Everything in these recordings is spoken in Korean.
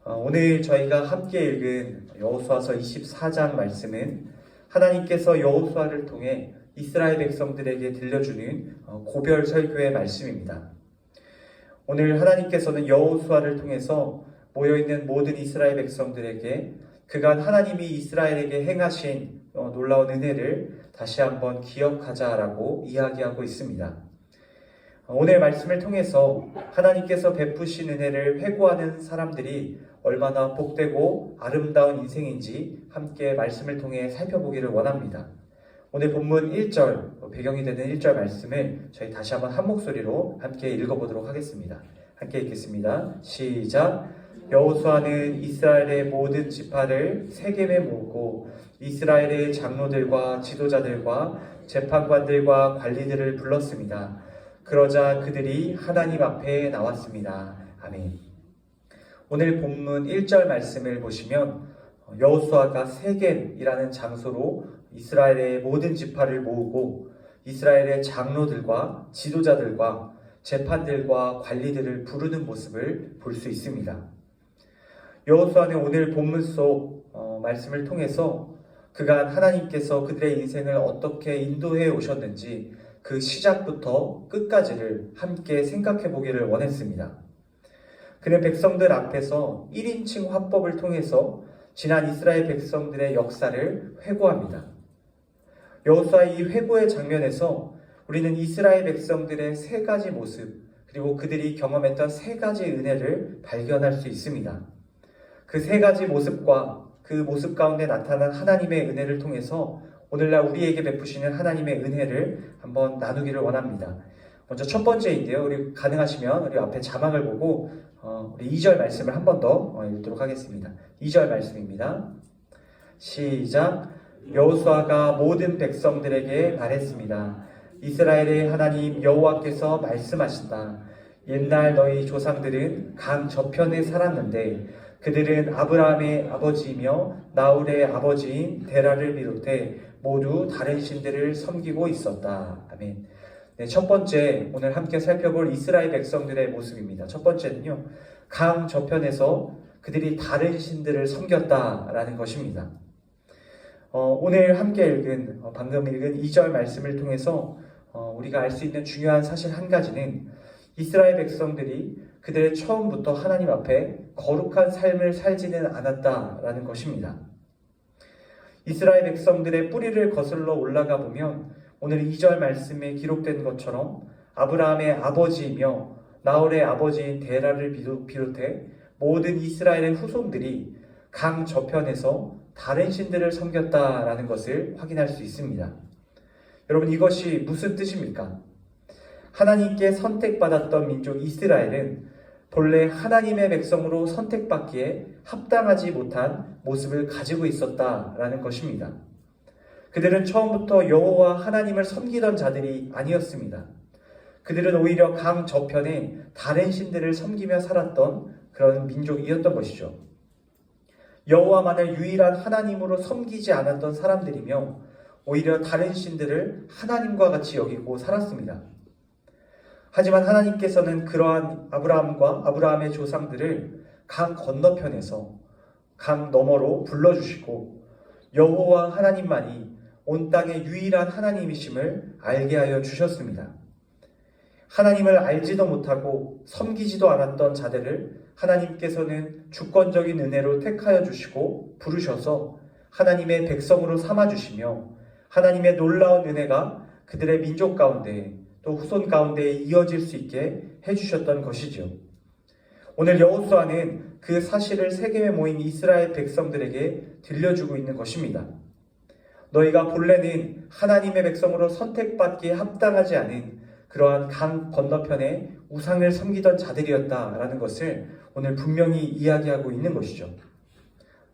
오늘 저희가 함께 읽은 여호수아서 24장 말씀은 하나님께서 여호수아를 통해 이스라엘 백성들에게 들려주는 고별 설교의 말씀입니다. 오늘 하나님께서는 여호수아를 통해서 모여있는 모든 이스라엘 백성들에게 그간 하나님이 이스라엘에게 행하신 놀라운 은혜를 다시 한번 기억하자라고 이야기하고 있습니다. 오늘 말씀을 통해서 하나님께서 베푸신 은혜를 회고하는 사람들이 얼마나 복되고 아름다운 인생인지 함께 말씀을 통해 살펴보기를 원합니다. 오늘 본문 1절, 배경이 되는 1절 말씀을 저희 다시 한번 한 목소리로 함께 읽어보도록 하겠습니다. 함께 읽겠습니다. 시작! 여호수아는 이스라엘의 모든 지파를 세겜에 모으고 이스라엘의 장로들과 지도자들과 재판관들과 관리들을 불렀습니다. 그러자 그들이 하나님 앞에 나왔습니다. 아멘. 오늘 본문 1절 말씀을 보시면 여호수아가 세겜이라는 장소로 이스라엘의 모든 지파를 모으고 이스라엘의 장로들과 지도자들과 재판들과 관리들을 부르는 모습을 볼 수 있습니다. 여호수아는 오늘 본문 속 말씀을 통해서 그간 하나님께서 그들의 인생을 어떻게 인도해 오셨는지 그 시작부터 끝까지를 함께 생각해 보기를 원했습니다. 그는 백성들 앞에서 1인칭 화법을 통해서 지난 이스라엘 백성들의 역사를 회고합니다. 여호수아의 이 회고의 장면에서 우리는 이스라엘 백성들의 세 가지 모습, 그리고 그들이 경험했던 세 가지 은혜를 발견할 수 있습니다. 그 세 가지 모습과 그 모습 가운데 나타난 하나님의 은혜를 통해서 오늘날 우리에게 베푸시는 하나님의 은혜를 한번 나누기를 원합니다. 먼저 첫 번째인데요. 우리 가능하시면 우리 앞에 자막을 보고 우리 2절 말씀을 한 번 더 읽도록 하겠습니다. 2절 말씀입니다. 시작! 여호수아가 모든 백성들에게 말했습니다. 이스라엘의 하나님 여호와께서 말씀하신다. 옛날 너희 조상들은 강 저편에 살았는데 그들은 아브라함의 아버지이며 나홀의 아버지인 데라를 비롯해 모두 다른 신들을 섬기고 있었다. 아멘. 네, 첫 번째 오늘 함께 살펴볼 이스라엘 백성들의 모습입니다. 첫 번째는요, 강 저편에서 그들이 다른 신들을 섬겼다라는 것입니다. 오늘 함께 읽은 방금 읽은 2절 말씀을 통해서 우리가 알 수 있는 중요한 사실 한 가지는 이스라엘 백성들이 그들의 처음부터 하나님 앞에 거룩한 삶을 살지는 않았다라는 것입니다. 이스라엘 백성들의 뿌리를 거슬러 올라가 보면 오늘 2절 말씀에 기록된 것처럼 아브라함의 아버지이며 나홀의 아버지인 데라를 비롯해 모든 이스라엘의 후손들이 강 저편에서 다른 신들을 섬겼다라는 것을 확인할 수 있습니다. 여러분, 이것이 무슨 뜻입니까? 하나님께 선택받았던 민족 이스라엘은 본래 하나님의 백성으로 선택받기에 합당하지 못한 모습을 가지고 있었다라는 것입니다. 그들은 처음부터 여호와 하나님을 섬기던 자들이 아니었습니다. 그들은 오히려 강 저편에 다른 신들을 섬기며 살았던 그런 민족이었던 것이죠. 여호와만을 유일한 하나님으로 섬기지 않았던 사람들이며 오히려 다른 신들을 하나님과 같이 여기고 살았습니다. 하지만 하나님께서는 그러한 아브라함과 아브라함의 조상들을 강 건너편에서 강 너머로 불러주시고 여호와 하나님만이 온 땅의 유일한 하나님이심을 알게 하여 주셨습니다. 하나님을 알지도 못하고 섬기지도 않았던 자들을 하나님께서는 주권적인 은혜로 택하여 주시고 부르셔서 하나님의 백성으로 삼아주시며 하나님의 놀라운 은혜가 그들의 민족 가운데 또 후손 가운데 이어질 수 있게 해주셨던 것이죠. 오늘 여호수아는 그 사실을 세겜에 모인 이스라엘 백성들에게 들려주고 있는 것입니다. 너희가 본래는 하나님의 백성으로 선택받기에 합당하지 않은 그러한 강 건너편에 우상을 섬기던 자들이었다라는 것을 오늘 분명히 이야기하고 있는 것이죠.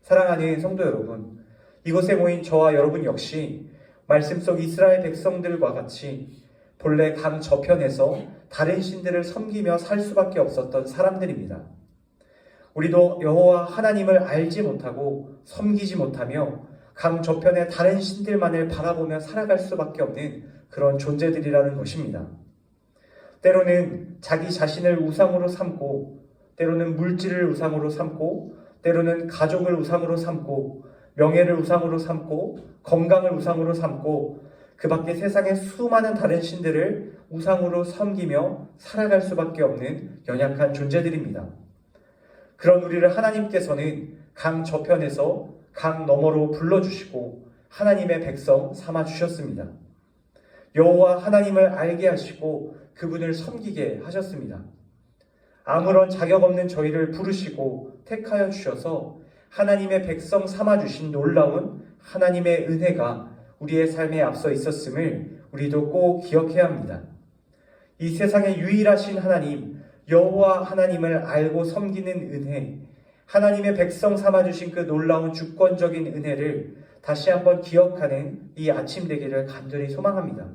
사랑하는 성도 여러분, 이곳에 모인 저와 여러분 역시 말씀 속 이스라엘 백성들과 같이 본래 강 저편에서 다른 신들을 섬기며 살 수밖에 없었던 사람들입니다. 우리도 여호와 하나님을 알지 못하고 섬기지 못하며 강 저편의 다른 신들만을 바라보며 살아갈 수밖에 없는 그런 존재들이라는 것입니다. 때로는 자기 자신을 우상으로 삼고 때로는 물질을 우상으로 삼고, 때로는 가족을 우상으로 삼고, 명예를 우상으로 삼고, 건강을 우상으로 삼고, 그 밖에 세상의 수많은 다른 신들을 우상으로 섬기며 살아갈 수밖에 없는 연약한 존재들입니다. 그런 우리를 하나님께서는 강 저편에서 강 너머로 불러주시고 하나님의 백성 삼아주셨습니다. 여호와 하나님을 알게 하시고 그분을 섬기게 하셨습니다. 아무런 자격 없는 저희를 부르시고 택하여 주셔서 하나님의 백성 삼아주신 놀라운 하나님의 은혜가 우리의 삶에 앞서 있었음을 우리도 꼭 기억해야 합니다. 이 세상의 유일하신 하나님, 여호와 하나님을 알고 섬기는 은혜, 하나님의 백성 삼아주신 그 놀라운 주권적인 은혜를 다시 한번 기억하는 이 아침 되기를 간절히 소망합니다.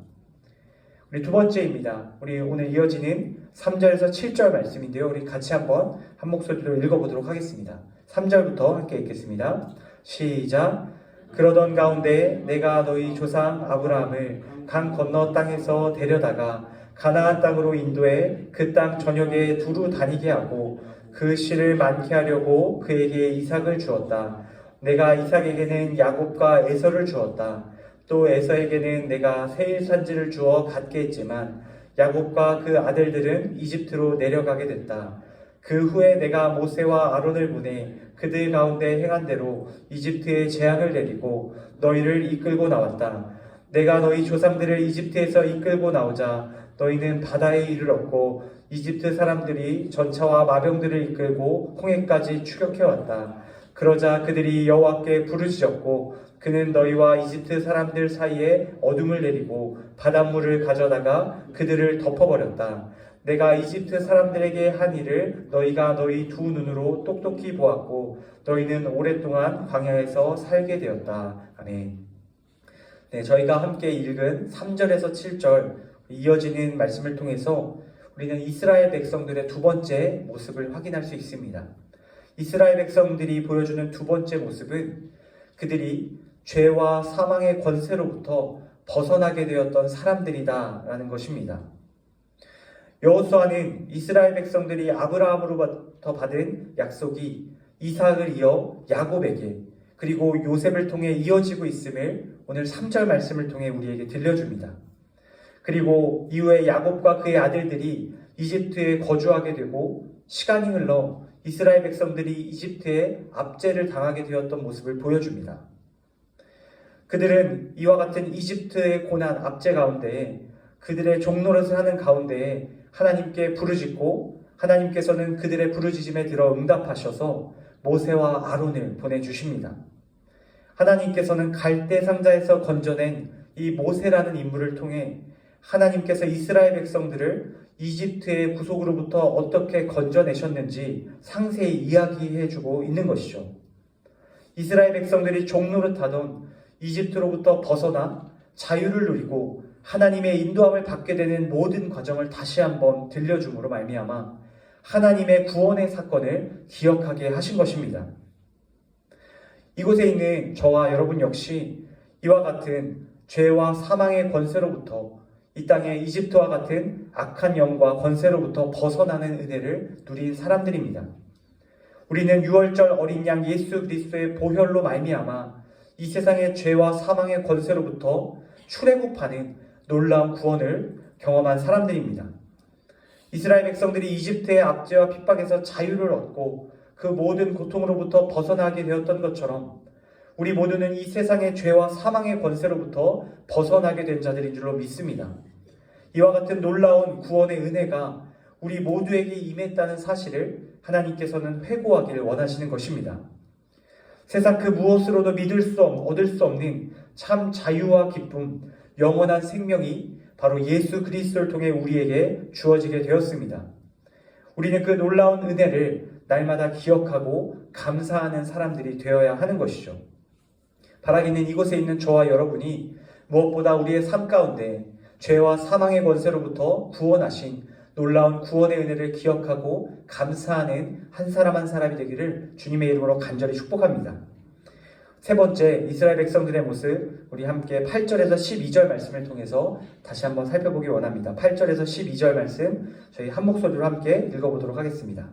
우리 두 번째입니다. 우리 오늘 이어지는 3절에서 7절 말씀인데요. 우리 같이 한번 한 목소리로 읽어보도록 하겠습니다. 3절부터 함께 읽겠습니다. 시작. 그러던 가운데 내가 너희 조상 아브라함을 강 건너 땅에서 데려다가 가나안 땅으로 인도해 그 땅 전역에 두루 다니게 하고 그 씨를 많게 하려고 그에게 이삭을 주었다. 내가 이삭에게는 야곱과 에서를 주었다. 또 에서에게는 내가 세일 산지를 주어 갖게 했지만 야곱과 그 아들들은 이집트로 내려가게 됐다. 그 후에 내가 모세와 아론을 보내 그들 가운데 행한 대로 이집트에 재앙을 내리고 너희를 이끌고 나왔다. 내가 너희 조상들을 이집트에서 이끌고 나오자 너희는 바다에 이르렀고 이집트 사람들이 전차와 마병들을 이끌고 홍해까지 추격해왔다. 그러자 그들이 여호와께 부르짖었고 그는 너희와 이집트 사람들 사이에 어둠을 내리고 바닷물을 가져다가 그들을 덮어버렸다. 내가 이집트 사람들에게 한 일을 너희가 너희 두 눈으로 똑똑히 보았고 너희는 오랫동안 광야에서 살게 되었다. 아멘. 네, 저희가 함께 읽은 3절에서 7절 이어지는 말씀을 통해서 우리는 이스라엘 백성들의 두 번째 모습을 확인할 수 있습니다. 이스라엘 백성들이 보여주는 두 번째 모습은 그들이 죄와 사망의 권세로부터 벗어나게 되었던 사람들이다라는 것입니다. 여호수아는 이스라엘 백성들이 아브라함으로부터 받은 약속이 이삭을 이어 야곱에게 그리고 요셉을 통해 이어지고 있음을 오늘 3절 말씀을 통해 우리에게 들려줍니다. 그리고 이후에 야곱과 그의 아들들이 이집트에 거주하게 되고 시간이 흘러 이스라엘 백성들이 이집트에 압제를 당하게 되었던 모습을 보여줍니다. 그들은 이와 같은 이집트의 고난, 압제 가운데에 그들의 종노릇을 하는 가운데에 하나님께 부르짖고 하나님께서는 그들의 부르짖음에 들어 응답하셔서 모세와 아론을 보내주십니다. 하나님께서는 갈대 상자에서 건져낸 이 모세라는 인물을 통해 하나님께서 이스라엘 백성들을 이집트의 구속으로부터 어떻게 건져내셨는지 상세히 이야기해주고 있는 것이죠. 이스라엘 백성들이 종노릇하던 이집트로부터 벗어나 자유를 누리고 하나님의 인도함을 받게 되는 모든 과정을 다시 한번 들려줌으로 말미암아 하나님의 구원의 사건을 기억하게 하신 것입니다. 이곳에 있는 저와 여러분 역시 이와 같은 죄와 사망의 권세로부터 이 땅의 이집트와 같은 악한 영과 권세로부터 벗어나는 은혜를 누린 사람들입니다. 우리는 유월절 어린 양 예수 그리스도의 보혈로 말미암아 이 세상의 죄와 사망의 권세로부터 출애굽하는 놀라운 구원을 경험한 사람들입니다. 이스라엘 백성들이 이집트의 압제와 핍박에서 자유를 얻고 그 모든 고통으로부터 벗어나게 되었던 것처럼 우리 모두는 이 세상의 죄와 사망의 권세로부터 벗어나게 된 자들인 줄로 믿습니다. 이와 같은 놀라운 구원의 은혜가 우리 모두에게 임했다는 사실을 하나님께서는 회고하기를 원하시는 것입니다. 세상 그 무엇으로도 얻을 수 없는 참 자유와 기쁨, 영원한 생명이 바로 예수 그리스도를 통해 우리에게 주어지게 되었습니다. 우리는 그 놀라운 은혜를 날마다 기억하고 감사하는 사람들이 되어야 하는 것이죠. 바라기는 이곳에 있는 저와 여러분이 무엇보다 우리의 삶 가운데 죄와 사망의 권세로부터 구원하신 놀라운 구원의 은혜를 기억하고 감사하는 한 사람 한 사람이 되기를 주님의 이름으로 간절히 축복합니다. 세 번째, 이스라엘 백성들의 모습, 우리 함께 8절에서 12절 말씀을 통해서 다시 한번 살펴보기 원합니다. 8절에서 12절 말씀 저희 한 목소리로 함께 읽어보도록 하겠습니다.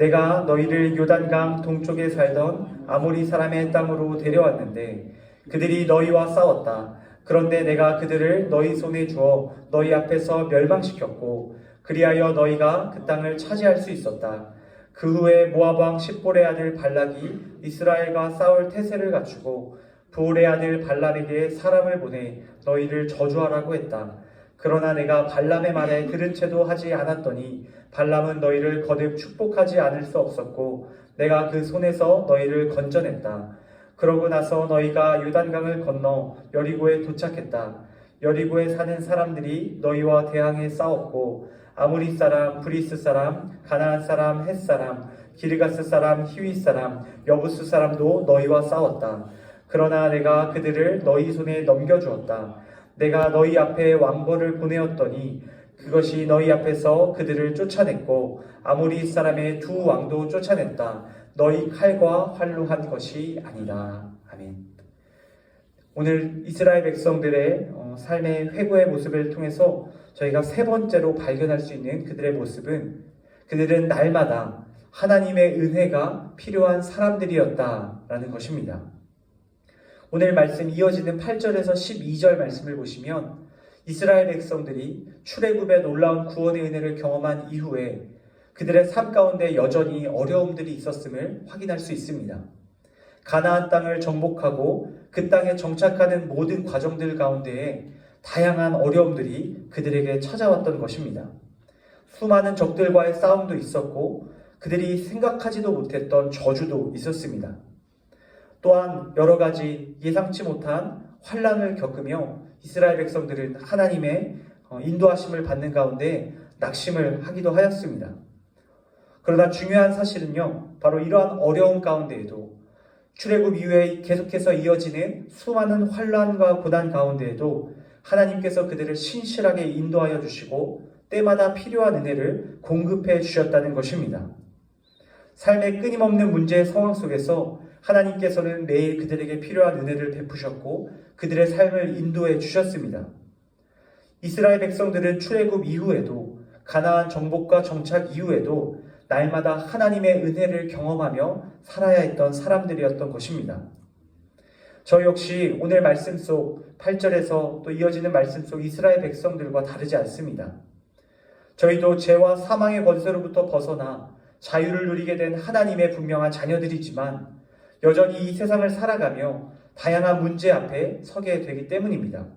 내가 너희를 요단강 동쪽에 살던 아모리 사람의 땅으로 데려왔는데 그들이 너희와 싸웠다. 그런데 내가 그들을 너희 손에 주어 너희 앞에서 멸망시켰고 그리하여 너희가 그 땅을 차지할 수 있었다. 그 후에 모압 왕 십볼의 아들 발락이 이스라엘과 싸울 태세를 갖추고 부올의 아들 발람에게 사람을 보내 너희를 저주하라고 했다. 그러나 내가 발람의 말에 들은 채도 하지 않았더니 발람은 너희를 거듭 축복하지 않을 수 없었고 내가 그 손에서 너희를 건져냈다. 그러고 나서 너희가 요단강을 건너 여리고에 도착했다. 여리고에 사는 사람들이 너희와 대항해 싸웠고 아모리 사람, 브리스 사람, 가나안 사람, 헷 사람, 기르가스 사람, 히윗 사람, 여부스 사람도 너희와 싸웠다. 그러나 내가 그들을 너희 손에 넘겨주었다. 내가 너희 앞에 왕벌을 보내었더니 그것이 너희 앞에서 그들을 쫓아냈고 아모리 사람의 두 왕도 쫓아냈다. 너희 칼과 활로 한 것이 아니다. 아멘. 오늘 이스라엘 백성들의 삶의 회고의 모습을 통해서 저희가 세 번째로 발견할 수 있는 그들의 모습은 그들은 날마다 하나님의 은혜가 필요한 사람들이었다라는 것입니다. 오늘 말씀 이어지는 8절에서 12절 말씀을 보시면 이스라엘 백성들이 출애굽의 놀라운 구원의 은혜를 경험한 이후에 그들의 삶 가운데 여전히 어려움들이 있었음을 확인할 수 있습니다. 가나안 땅을 정복하고 그 땅에 정착하는 모든 과정들 가운데에 다양한 어려움들이 그들에게 찾아왔던 것입니다. 수많은 적들과의 싸움도 있었고 그들이 생각하지도 못했던 저주도 있었습니다. 또한 여러 가지 예상치 못한 환난을 겪으며 이스라엘 백성들은 하나님의 인도하심을 받는 가운데 낙심을 하기도 하였습니다. 그러나 중요한 사실은요, 바로 이러한 어려움 가운데에도 출애굽 이후에 계속해서 이어지는 수많은 환난과 고난 가운데에도 하나님께서 그들을 신실하게 인도하여 주시고 때마다 필요한 은혜를 공급해 주셨다는 것입니다. 삶의 끊임없는 문제의 상황 속에서 하나님께서는 매일 그들에게 필요한 은혜를 베푸셨고 그들의 삶을 인도해 주셨습니다. 이스라엘 백성들은 출애굽 이후에도 가나안 정복과 정착 이후에도 날마다 하나님의 은혜를 경험하며 살아야 했던 사람들이었던 것입니다. 저 역시 오늘 말씀 속 8절에서 또 이어지는 말씀 속 이스라엘 백성들과 다르지 않습니다. 저희도 죄와 사망의 권세로부터 벗어나 자유를 누리게 된 하나님의 분명한 자녀들이지만 여전히 이 세상을 살아가며 다양한 문제 앞에 서게 되기 때문입니다.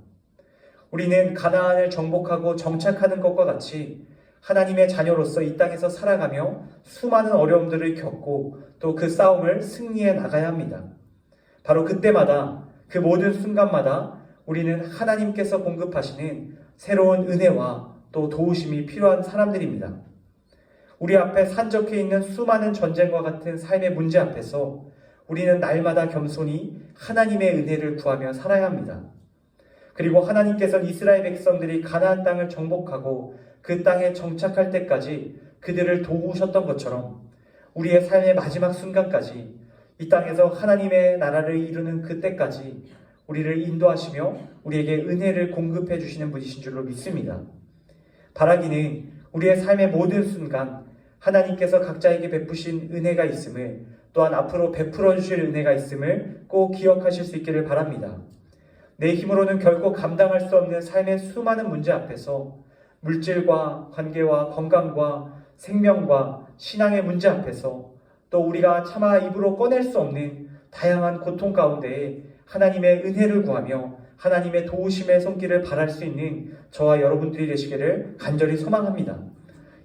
우리는 가나안을 정복하고 정착하는 것과 같이 하나님의 자녀로서 이 땅에서 살아가며 수많은 어려움들을 겪고 또 그 싸움을 승리해 나가야 합니다. 바로 그때마다 그 모든 순간마다 우리는 하나님께서 공급하시는 새로운 은혜와 또 도우심이 필요한 사람들입니다. 우리 앞에 산적해 있는 수많은 전쟁과 같은 삶의 문제 앞에서 우리는 날마다 겸손히 하나님의 은혜를 구하며 살아야 합니다. 그리고 하나님께서는 이스라엘 백성들이 가나안 땅을 정복하고 그 땅에 정착할 때까지 그들을 도우셨던 것처럼 우리의 삶의 마지막 순간까지 이 땅에서 하나님의 나라를 이루는 그때까지 우리를 인도하시며 우리에게 은혜를 공급해 주시는 분이신 줄로 믿습니다. 바라기는 우리의 삶의 모든 순간 하나님께서 각자에게 베푸신 은혜가 있음을 또한 앞으로 베풀어 주실 은혜가 있음을 꼭 기억하실 수 있기를 바랍니다. 내 힘으로는 결코 감당할 수 없는 삶의 수많은 문제 앞에서 물질과 관계와 건강과 생명과 신앙의 문제 앞에서 또 우리가 차마 입으로 꺼낼 수 없는 다양한 고통 가운데에 하나님의 은혜를 구하며 하나님의 도우심의 손길을 바랄 수 있는 저와 여러분들이 되시기를 간절히 소망합니다.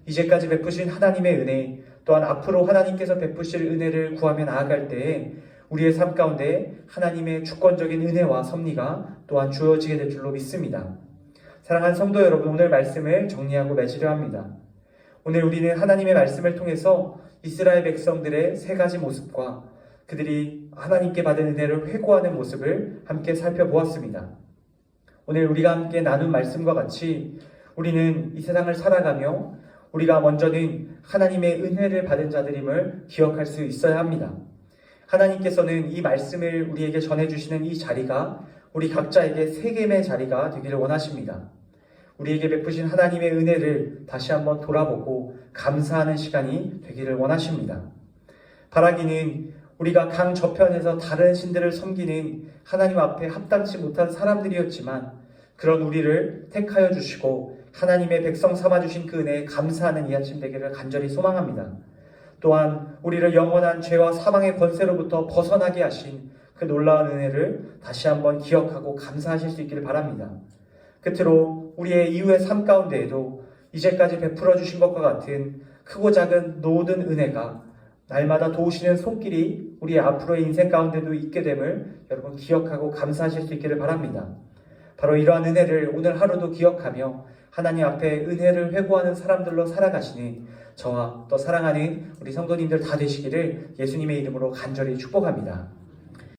이제까지 베푸신 하나님의 은혜 또한 앞으로 하나님께서 베푸실 은혜를 구하며 나아갈 때에 우리의 삶 가운데 하나님의 주권적인 은혜와 섭리가 또한 주어지게 될 줄로 믿습니다. 사랑하는 성도 여러분, 오늘 말씀을 정리하고 맺으려 합니다. 오늘 우리는 하나님의 말씀을 통해서 이스라엘 백성들의 세 가지 모습과 그들이 하나님께 받은 은혜를 회고하는 모습을 함께 살펴보았습니다. 오늘 우리가 함께 나눈 말씀과 같이 우리는 이 세상을 살아가며 우리가 먼저는 하나님의 은혜를 받은 자들임을 기억할 수 있어야 합니다. 하나님께서는 이 말씀을 우리에게 전해주시는 이 자리가 우리 각자에게 세겜의 자리가 되기를 원하십니다. 우리에게 베푸신 하나님의 은혜를 다시 한번 돌아보고 감사하는 시간이 되기를 원하십니다. 바라기는 우리가 강 저편에서 다른 신들을 섬기는 하나님 앞에 합당치 못한 사람들이었지만 그런 우리를 택하여 주시고 하나님의 백성 삼아주신 그 은혜에 감사하는 이 아침 되기를 간절히 소망합니다. 또한 우리를 영원한 죄와 사망의 권세로부터 벗어나게 하신 그 놀라운 은혜를 다시 한번 기억하고 감사하실 수 있기를 바랍니다. 끝으로 우리의 이후의 삶 가운데에도 이제까지 베풀어 주신 것과 같은 크고 작은 모든 은혜가 날마다 도우시는 손길이 우리의 앞으로의 인생 가운데도 있게 됨을 여러분 기억하고 감사하실 수 있기를 바랍니다. 바로 이러한 은혜를 오늘 하루도 기억하며 하나님 앞에 은혜를 회고하는 사람들로 살아가시는 저와 또 사랑하는 우리 성도님들 다 되시기를 예수님의 이름으로 간절히 축복합니다.